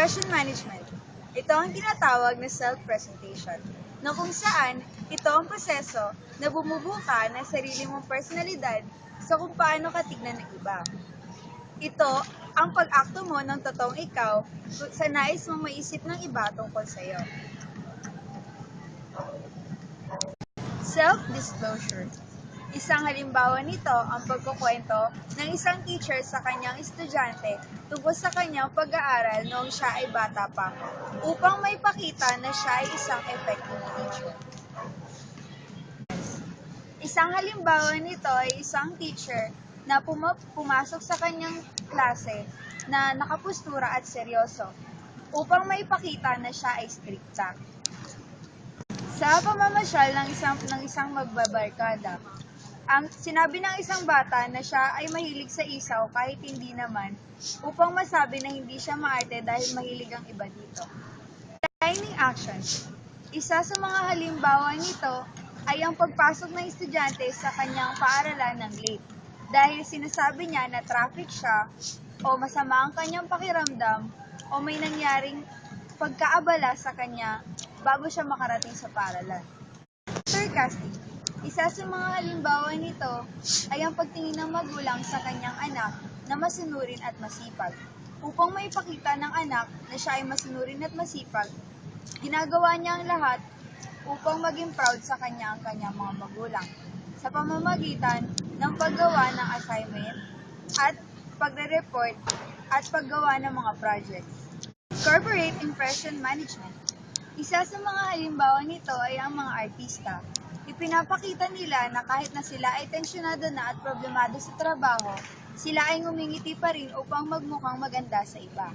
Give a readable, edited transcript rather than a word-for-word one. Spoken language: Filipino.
Impression management. Ito ang tinatawag na self-presentation, na kung saan ito ang proseso na bumubuo ka ng sarili mong personalidad sa kung paano ka tignan ng iba. Ito ang pag-akto mo ng totoong ikaw sa nais mong maisip ng iba tungkol sa iyo. Self-disclosure. Isang halimbawa nito ang pagkukwento ng isang teacher sa kanyang estudyante tungkol sa kanyang pag-aaral noong siya ay bata pa, upang may pakita na siya ay isang effective teacher. Isang halimbawa nito ay isang teacher na pumasok sa kanyang klase na nakapustura at seryoso, upang may pakita na siya ay strikta. Sa pamamasyal ng isang magbabarkada, sinabi ng isang bata na siya ay mahilig sa isaw kahit hindi naman, upang masabi na hindi siya maarte dahil mahilig ang iba dito. Dining actions. Isa sa mga halimbawa nito ay ang pagpasok ng estudyante sa kanyang paaralan ng late, dahil sinasabi niya na traffic siya, o masama ang kanyang pakiramdam, o may nangyaring pagkaabala sa kanya bago siya makarating sa paaralan. Sarcastic. Isa sa mga halimbawa nito ay ang pagtingin ng magulang sa kanyang anak na masunurin at masipag. Upang maipakita ng anak na siya ay masunurin at masipag, ginagawa niya ang lahat upang maging proud sa kanya ang kanyang mga magulang sa pamamagitan ng paggawa ng assignment at pagre-report at paggawa ng mga projects. Corporate impression management. Isa sa mga halimbawa nito ay ang mga artista. Ipinapakita nila na kahit na sila ay tensyonado na at problemado sa trabaho, sila ay ngumingiti pa rin upang magmukhang maganda sa iba.